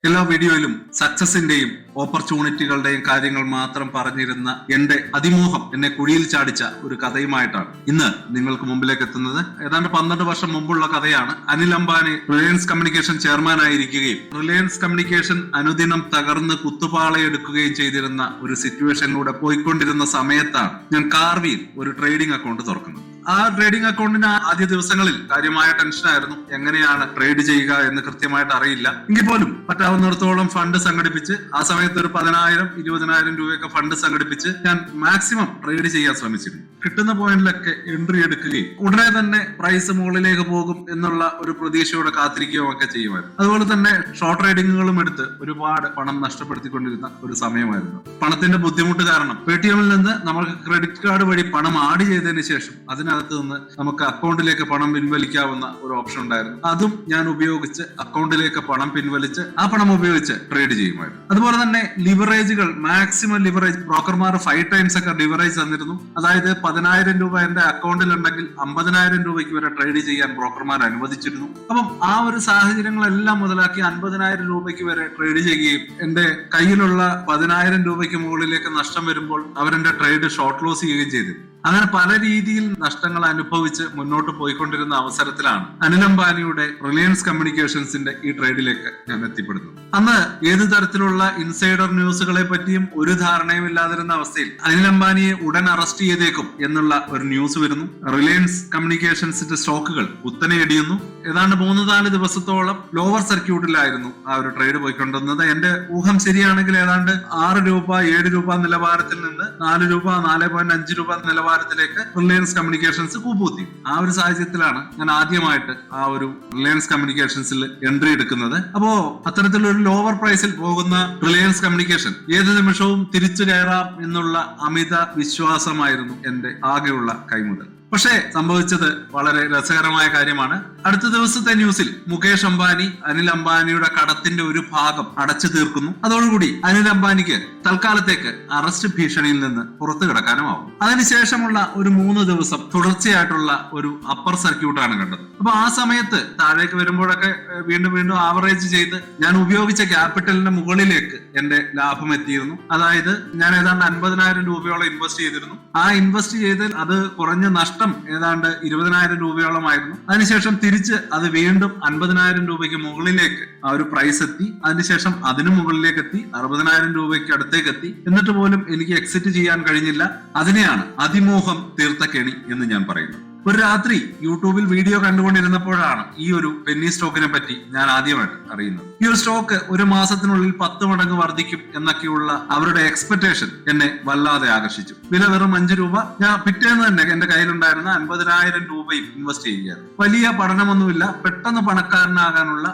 എല്ലാ വീഡിയോയിലും സക്സസിന്റെയും ഓപ്പർച്യൂണിറ്റികളുടെയും കാര്യങ്ങൾ മാത്രം പറഞ്ഞിരുന്ന എന്റെ അതിമോഹം എന്നെ കുഴിയിൽ ചാടിച്ച ഒരു കഥയുമായിട്ടാണ് ഇന്ന് നിങ്ങൾക്ക് മുമ്പിലേക്ക് എത്തുന്നത്. ഏതാണ്ട് 12 വർഷം മുമ്പുള്ള കഥയാണ്. Anil Ambani Reliance communication chairman ആയിരിക്കുകയും റിലയൻസ് കമ്മ്യൂണിക്കേഷൻ അനുദിനം തകർന്ന് കുത്തുപാളയെടുക്കുകയും ചെയ്തിരുന്ന ഒരു സിറ്റുവേഷനിലൂടെ പോയിക്കൊണ്ടിരുന്ന സമയത്താണ് ഞാൻ കാർവിയിൽ ഒരു ട്രേഡിംഗ് അക്കൗണ്ട് തുറക്കുന്നത്. ആ ട്രേഡിംഗ് അക്കൗണ്ടിന് ആദ്യ ദിവസങ്ങളിൽ കാര്യമായ ടെൻഷനായിരുന്നു. എങ്ങനെയാണ് ട്രേഡ് ചെയ്യുക എന്ന് കൃത്യമായിട്ട് അറിയില്ല. എങ്കിൽ പോലും പറ്റാവുന്നിടത്തോളം ഫണ്ട് സംഘടിപ്പിച്ച് ആ സമയത്ത് ഒരു 10,000-20,000 രൂപയൊക്കെ ഫണ്ട് സംഘടിപ്പിച്ച് ഞാൻ മാക്സിമം ട്രേഡ് ചെയ്യാൻ ശ്രമിച്ചിരുന്നു. കിട്ടുന്ന പോയിന്റിലൊക്കെ എൻട്രി എടുക്കുകയും ഉടനെ തന്നെ പ്രൈസ് മുകളിലേക്ക് പോകും എന്നുള്ള ഒരു പ്രതീക്ഷയോടെ കാത്തിരിക്കുകയും ഒക്കെ ചെയ്യുമായിരുന്നു. അതുപോലെ തന്നെ ഷോർട്ട് ട്രേഡിങ്ങുകളും എടുത്ത് ഒരുപാട് പണം നഷ്ടപ്പെടുത്തിക്കൊണ്ടിരുന്ന ഒരു സമയമായിരുന്നു. പണത്തിന്റെ ബുദ്ധിമുട്ട് കാരണം പേടിഎമ്മിൽ നിന്ന് നമുക്ക് ക്രെഡിറ്റ് കാർഡ് വഴി പണം ആഡ് ചെയ്തതിന് ശേഷം അതിനകത്ത് നിന്ന് നമുക്ക് അക്കൗണ്ടിലേക്ക് പണം പിൻവലിക്കാവുന്ന ഒരു ഓപ്ഷൻ ഉണ്ടായിരുന്നു. അതും ഞാൻ ഉപയോഗിച്ച് അക്കൗണ്ടിലേക്ക് പണം പിൻവലിച്ച് ആ പണം ഉപയോഗിച്ച് ട്രേഡ് ചെയ്യുമായിരുന്നു. അതുപോലെ തന്നെ ലിവറേജുകൾ, മാക്സിമം ലിവറേജ് ബ്രോക്കർമാർ 5 ടൈംസ് ഒക്കെ ലിവറേജ് തന്നിരുന്നു. അതായത് 10,000 രൂപ എന്റെ അക്കൗണ്ടിൽ ഉണ്ടെങ്കിൽ 50,000 രൂപയ്ക്ക് വരെ ട്രേഡ് ചെയ്യാൻ ബ്രോക്കർമാർ അനുവദിച്ചിരുന്നു. അപ്പം ആ ഒരു സാഹചര്യങ്ങളെല്ലാം മുതലാക്കി 50,000 രൂപയ്ക്ക് വരെ ട്രേഡ് ചെയ്യുകയും എന്റെ കയ്യിലുള്ള 10,000 രൂപയ്ക്ക് മുകളിലേക്ക് നഷ്ടം വരുമ്പോൾ അവരെന്റെ ട്രേഡ് ഷോർട്ട് ലോസ് ചെയ്യുകയും ചെയ്തിരുന്നു. അങ്ങനെ പല രീതിയിൽ നഷ്ടങ്ങൾ അനുഭവിച്ച് മുന്നോട്ട് പോയിക്കൊണ്ടിരുന്ന അവസരത്തിലാണ് അനിൽ അംബാനിയുടെ റിലയൻസ് കമ്മ്യൂണിക്കേഷൻസിന്റെ ഈ ട്രേഡിലേക്ക് ഞാൻ എത്തിപ്പെടുന്നത്. അന്ന് ഏത് തരത്തിലുള്ള ഇൻസൈഡർ ന്യൂസുകളെ പറ്റിയും ഒരു ധാരണയും ഇല്ലാതിരുന്ന അവസ്ഥയിൽ അനിൽ അംബാനിയെ ഉടൻ അറസ്റ്റ് ചെയ്തേക്കും എന്നുള്ള ഒരു ന്യൂസ് വരുന്നു. റിലയൻസ് കമ്മ്യൂണിക്കേഷൻസിന്റെ സ്റ്റോക്കുകൾ കുത്തനെ ഇടിയുന്നു. ഏതാണ്ട് 3-4 ദിവസത്തോളം ലോവർ സർക്യൂട്ടിലായിരുന്നു ആ ഒരു ട്രേഡ് പോയിക്കൊണ്ടിരുന്നത്. എന്റെ ഊഹം ശരിയാണെങ്കിൽ ഏതാണ്ട് 6 രൂപ 7 രൂപ നിലവാരത്തിൽ നിന്ന് 4 രൂപ 4.5 രൂപ നിലവാരത്തിലേക്ക് റിലയൻസ് കമ്മ്യൂണിക്കേഷൻസ് കൂപ്പുകുത്തി. ആ ഒരു സാഹചര്യത്തിലാണ് ഞാൻ ആദ്യമായിട്ട് ആ ഒരു റിലയൻസ് കമ്മ്യൂണിക്കേഷൻസിൽ എൻട്രി എടുക്കുന്നത്. അപ്പോ അത്തരത്തിലൊരു ലോവർ പ്രൈസിൽ പോകുന്ന റിലയൻസ് കമ്മ്യൂണിക്കേഷൻ ഏത് നിമിഷവും തിരിച്ചു കയറാം എന്നുള്ള അമിത വിശ്വാസമായിരുന്നു എന്റെ ആകെയുള്ള കൈമുതൽ. പക്ഷേ സംഭവിച്ചത് വളരെ രസകരമായ കാര്യമാണ്. അടുത്ത ദിവസത്തെ ന്യൂസിൽ മുകേഷ് അംബാനി അനിൽ അംബാനിയുടെ കടത്തിന്റെ ഒരു ഭാഗം അടച്ചു തീർക്കുന്നു. അതോടുകൂടി അനിൽ അംബാനിക്ക് തൽക്കാലത്തേക്ക് അറസ്റ്റ് ഭീഷണിയിൽ നിന്ന് പുറത്തു കിടക്കാനുമാവും. അതിനുശേഷമുള്ള ഒരു 3 ദിവസം തുടർച്ചയായിട്ടുള്ള ഒരു അപ്പർ സർക്യൂട്ടാണ് കണ്ടത്. അപ്പൊ ആ സമയത്ത് താഴേക്ക് വരുമ്പോഴൊക്കെ വീണ്ടും ആവറേജ് ചെയ്ത് ഞാൻ ഉപയോഗിച്ച ക്യാപിറ്റലിന്റെ മുകളിലേക്ക് എന്റെ ലാഭം എത്തിയിരുന്നു. അതായത് ഞാൻ ഏതാണ്ട് 50,000 രൂപയോളം ഇൻവെസ്റ്റ് ചെയ്തിരുന്നു. ആ ഇൻവെസ്റ്റ് ചെയ്തതിൽ അത് കുറഞ്ഞ നഷ്ടം ഏതാണ്ട് 20,000 രൂപയോളമായിരുന്നു. അതിനുശേഷം തിരിച്ച് അത് വീണ്ടും 50,000 രൂപയ്ക്ക് മുകളിലേക്ക് ആ ഒരു പ്രൈസ് എത്തി. അതിനുശേഷം അതിനു മുകളിലേക്ക് എത്തി 60,000 രൂപയ്ക്ക് അടുത്തേക്ക് എത്തി. എന്നിട്ട് പോലും എനിക്ക് എക്സിറ്റ് ചെയ്യാൻ കഴിഞ്ഞില്ല. അതിനെയാണ് അതിമോഹം തീർത്ത കെണി എന്ന് ഞാൻ പറയുന്നത്. ഒരു രാത്രി യൂട്യൂബിൽ വീഡിയോ കണ്ടുകൊണ്ടിരുന്നപ്പോഴാണ് ഈ ഒരു പെന്നി സ്റ്റോക്കിനെ പറ്റി ഞാൻ ആദ്യമായിട്ട് അറിയുന്നത്. ഈ ഒരു സ്റ്റോക്ക് ഒരു മാസത്തിനുള്ളിൽ 10 മടങ്ങ് വർദ്ധിക്കും എന്നൊക്കെയുള്ള അവരുടെ എക്സ്പെക്ടേഷൻ എന്നെ വല്ലാതെ ആകർഷിച്ചു. വില വെറും 5 രൂപ. ഞാൻ പിറ്റേന്ന് തന്നെ എന്റെ കയ്യിലുണ്ടായിരുന്ന 50,000 രൂപയും ഇൻവെസ്റ്റ് ചെയ്യുകയായിരുന്നു. വലിയ പഠനമൊന്നുമില്ല, പെട്ടെന്ന് പണക്കാരനാകാനുള്ള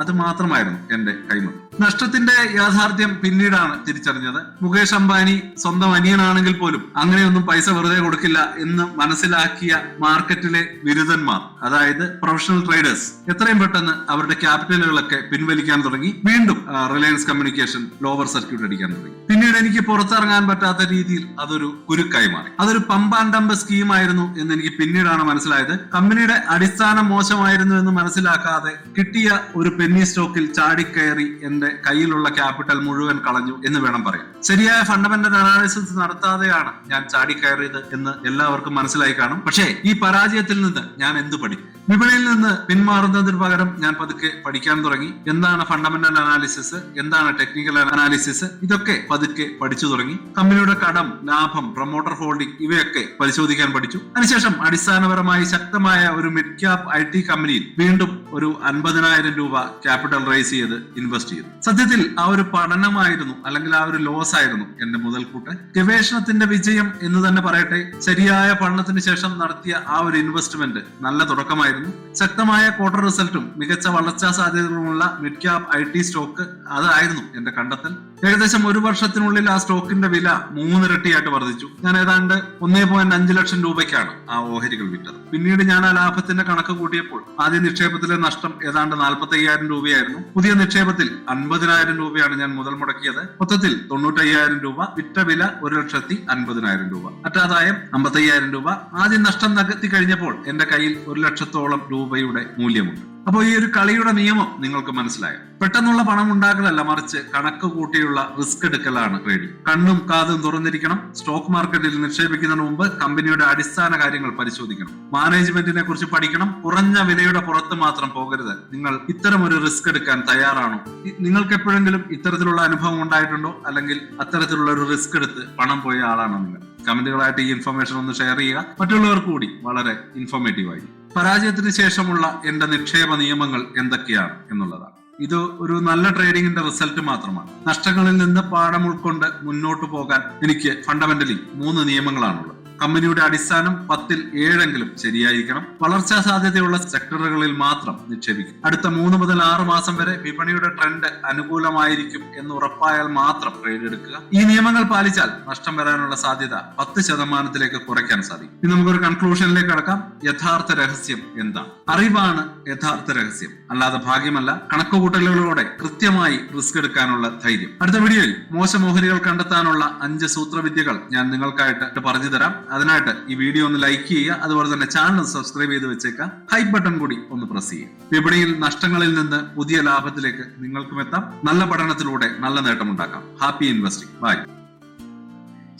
അത് മാത്രമായിരുന്നു എന്റെ കൈമുതൽ. നഷ്ടത്തിന്റെ യാഥാർത്ഥ്യം പിന്നീടാണ് തിരിച്ചറിഞ്ഞത്. മുകേഷ് അംബാനി സ്വന്തം അനിയനാണെങ്കിൽ പോലും അങ്ങനെയൊന്നും പൈസ വെറുതെ കൊടുക്കില്ല എന്ന് മനസ്സിലാക്കിയ മാർക്കറ്റിലെ ബിരുദന്മാർ, അതായത് പ്രൊഫഷണൽ ട്രേഡേഴ്സ്, എത്രയും പെട്ടെന്ന് അവരുടെ ക്യാപിറ്റലുകളൊക്കെ പിൻവലിക്കാൻ തുടങ്ങി. വീണ്ടും റിലയൻസ് കമ്മ്യൂണിക്കേഷൻ ലോവർ സർക്യൂട്ട് അടിക്കാൻ തുടങ്ങി. പിന്നീട് എനിക്ക് പുറത്തിറങ്ങാൻ പറ്റാത്ത രീതിയിൽ അതൊരു കുരുക്കായി മാറി. അതൊരു പമ്പ് ആൻഡ് ഡംപ് സ്കീമായിരുന്നു എന്ന് എനിക്ക് പിന്നീടാണ് മനസ്സിലായത്. കമ്പനിയുടെ അടിസ്ഥാനം മോശമായിരുന്നു എന്ന് മനസ്സിലാക്കാതെ കിട്ടിയ ഒരു പെന്നി സ്റ്റോക്കിൽ ചാടിക്കയറി എന്റെ കയ്യിലുള്ള ക്യാപിറ്റൽ മുഴുവൻ കളഞ്ഞു എന്ന് വേണം പറയാൻ. ശരിയായ ഫണ്ടമെന്റൽ അനാലിസിസ് നടത്താതെയാണ് ഞാൻ ചാടിക്കയറിയത് എന്ന് എല്ലാവർക്കും മനസ്സിലായി കാണും. പക്ഷേ ഈ പരാജയത്തിൽ നിന്ന് ഞാൻ എന്ത് പഠിക്കും? വിപണിയിൽ നിന്ന് പിന്മാറുന്നതിന് പകരം ഞാൻ പതുക്കെ പഠിക്കാൻ തുടങ്ങി. എന്താണ് ഫണ്ടമെന്റൽ അനാലിസിസ്, എന്താണ് ടെക്നിക്കൽ അനാലിസിസ്, ഇതൊക്കെ പതുക്കെ പഠിച്ചു തുടങ്ങി. കമ്പനിയുടെ കടം, ലാഭം, പ്രൊമോട്ടർ ഹോൾഡിംഗ് ഇവയൊക്കെ പരിശോധിക്കാൻ പഠിച്ചു. അതിനുശേഷം അടിസ്ഥാനപരമായി ശക്തമായ ഒരു മിഡ് ക്യാപ് IT കമ്പനിയിൽ വീണ്ടും ഒരു 50,000 രൂപ ക്യാപിറ്റൽ റൈസ് ചെയ്ത് ഇൻവെസ്റ്റ് ചെയ്തു. സത്യത്തിൽ ആ ഒരു പഠനമായിരുന്നു, അല്ലെങ്കിൽ ആ ഒരു ലോസ് ആയിരുന്നു എന്റെ മുതൽക്കൂട്ട്. ഗവേഷണത്തിന്റെ വിജയം എന്ന് തന്നെ പറയട്ടെ. ശരിയായ പഠനത്തിന് ശേഷം നടത്തിയ ആ ഒരു ഇൻവെസ്റ്റ്മെന്റ് നല്ല തുടക്കമായിരുന്നു. ശക്തമായ ക്വാർട്ടർ റിസൾട്ടും മികച്ച വളർച്ചാ സാധ്യതകളുമുള്ള മിഡ് ക്യാപ് IT സ്റ്റോക്ക് അതായിരുന്നു എന്റെ കണ്ടെത്തൽ. ഏകദേശം 1 വർഷത്തിനുള്ളിൽ ആ സ്റ്റോക്കിന്റെ വില 3 ഇരട്ടിയായിട്ട് വർദ്ധിച്ചു. ഞാൻ ഏതാണ്ട് 1.5 ലക്ഷം രൂപയ്ക്കാണ് ആ ഓഹരികൾ വിറ്റത്. പിന്നീട് ഞാൻ ആ ലാഭത്തിന്റെ കണക്ക് കൂട്ടിയപ്പോൾ ആദ്യ നിക്ഷേപത്തിലെ നഷ്ടം ഏതാണ്ട് 45,000 രൂപയായിരുന്നു. പുതിയ നിക്ഷേപത്തിൽ 50,000 രൂപയാണ് ഞാൻ മുതൽ മുടക്കിയത്. മൊത്തത്തിൽ 95,000 രൂപ. വിറ്റ വില 1,50,000 രൂപ. അറ്റാദായം 55,000 രൂപ. ആദ്യം നഷ്ടം നികത്തി കഴിഞ്ഞപ്പോൾ എന്റെ കയ്യിൽ 1 ലക്ഷത്തോളം രൂപയുടെ മൂല്യമുണ്ട്. അപ്പോൾ ഈ ഒരു കളിയുടെ നിയമം നിങ്ങൾക്ക് മനസ്സിലായോ? പെട്ടെന്നുള്ള പണം ഉണ്ടാക്കലല്ല, മറിച്ച് കണക്ക് കൂട്ടിയുള്ള റിസ്ക് എടുക്കലാണ് ട്രേഡിംഗ്. കണ്ണും കാതും തുറന്നിരിക്കണം. സ്റ്റോക്ക് മാർക്കറ്റിൽ നിക്ഷേപിക്കുന്നതിന് മുമ്പ് കമ്പനിയുടെ അടിസ്ഥാന കാര്യങ്ങൾ പരിശോധിക്കണം. മാനേജ്മെന്റിനെ കുറിച്ച് പഠിക്കണം. കുറഞ്ഞ വിലയുടെ പുറത്ത് മാത്രം പോകരുത്. നിങ്ങൾ ഇത്തരം ഒരു റിസ്ക് എടുക്കാൻ തയ്യാറാണോ? നിങ്ങൾക്ക് എപ്പോഴെങ്കിലും ഇത്തരത്തിലുള്ള അനുഭവം ഉണ്ടായിട്ടുണ്ടോ? അല്ലെങ്കിൽ അത്തരത്തിലുള്ള ഒരു റിസ്ക് എടുത്ത് പണം പോയ ആളാണോ നിങ്ങൾ? കമന്റുകളായിട്ട് ഈ ഇൻഫർമേഷൻ ഒന്ന് ഷെയർ ചെയ്യുക. മറ്റുള്ളവർക്ക് കൂടി വളരെ ഇൻഫോർമേറ്റീവ് ആയി. പരാജയത്തിന് ശേഷമുള്ള എന്റെ നിക്ഷേപ നിയമങ്ങൾ എന്തൊക്കെയാണ് എന്നുള്ളതാണ്. ഇത് ഒരു നല്ല ട്രേഡിംഗിന്റെ റിസൾട്ട് മാത്രമാണ്. നഷ്ടങ്ങളിൽ നിന്ന് പാഠം ഉൾക്കൊണ്ട് മുന്നോട്ട് പോകാൻ എനിക്ക് ഫണ്ടമെന്റലി 3 നിയമങ്ങളാണുള്ളത്. കമ്പനിയുടെ അടിസ്ഥാനം 10ൽ 7എങ്കിലും ശരിയായിരിക്കണം. വളർച്ചാ സാധ്യതയുള്ള സെക്ടറുകളിൽ മാത്രം നിക്ഷേപിക്കും. അടുത്ത 3 മുതൽ 6 മാസം വരെ വിപണിയുടെ ട്രെൻഡ് അനുകൂലമായിരിക്കും എന്ന് ഉറപ്പായാൽ മാത്രം ട്രേഡ് എടുക്കുക. ഈ നിയമങ്ങൾ പാലിച്ചാൽ നഷ്ടം വരാനുള്ള സാധ്യത 10% കുറയ്ക്കാൻ സാധിക്കും. ഇനി നമുക്കൊരു കൺക്ലൂഷനിലേക്ക് കടക്കാം. യഥാർത്ഥ രഹസ്യം എന്താണ്? അറിവാണ് യഥാർത്ഥ രഹസ്യം, അല്ലാതെ ഭാഗ്യമല്ല. കണക്കുകൂട്ടലുകളോടെ കൃത്യമായി റിസ്ക് എടുക്കാനുള്ള ധൈര്യം. അടുത്ത വീഡിയോയിൽ മോശം ഓഹരികൾ കണ്ടെത്താനുള്ള 5 സൂത്രവിദ്യകൾ ഞാൻ നിങ്ങൾക്കായിട്ട് പറഞ്ഞു തരാം. അതിനായിട്ട് ഈ വീഡിയോ ഒന്ന് ലൈക്ക് ചെയ്യുക. അതുപോലെ തന്നെ ചാനൽ സബ്സ്ക്രൈബ് ചെയ്ത് വെച്ചേക്കാം. ഹൈപ്പ് ബട്ടൺ കൂടി ഒന്ന് പ്രസ് ചെയ്യുക. വിപണിയിൽ നഷ്ടങ്ങളിൽ നിന്ന് പുതിയ ലാഭത്തിലേക്ക് നിങ്ങൾക്കും എത്താം. നല്ല പഠനത്തിലൂടെ നല്ല നേട്ടമുണ്ടാക്കാം. Happy investing. ബൈ.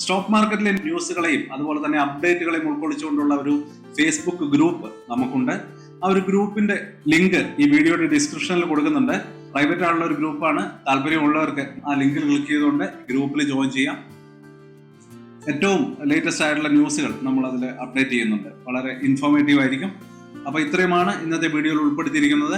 സ്റ്റോക്ക് മാർക്കറ്റിലെ ന്യൂസുകളെയും അതുപോലെ തന്നെ അപ്ഡേറ്റുകളെയും ഉൾക്കൊള്ളിച്ചുകൊണ്ടുള്ള ഒരു ഫേസ്ബുക്ക് ഗ്രൂപ്പ് നമുക്കുണ്ട്. ആ ഒരു ഗ്രൂപ്പിന്റെ ലിങ്ക് ഈ വീഡിയോയുടെ ഡിസ്ക്രിപ്ഷനിൽ കൊടുക്കുന്നുണ്ട്. പ്രൈവറ്റ് ആയിട്ടുള്ള ഒരു ഗ്രൂപ്പാണ്. താല്പര്യമുള്ളവർക്ക് ആ ലിങ്കിൽ ക്ലിക്ക് ചെയ്തുകൊണ്ട് ഗ്രൂപ്പിൽ ജോയിൻ ചെയ്യാം. ഏറ്റവും ലേറ്റസ്റ്റ് ആയിട്ടുള്ള ന്യൂസുകൾ നമ്മൾ അതിൽ അപ്ഡേറ്റ് ചെയ്യുന്നുണ്ട്. വളരെ ഇൻഫോർമേറ്റീവ് ആയിരിക്കും. അപ്പോൾ ഇത്രയുമാണ് ഇന്നത്തെ വീഡിയോയിൽ ഉൾപ്പെടുത്തിയിരിക്കുന്നത്.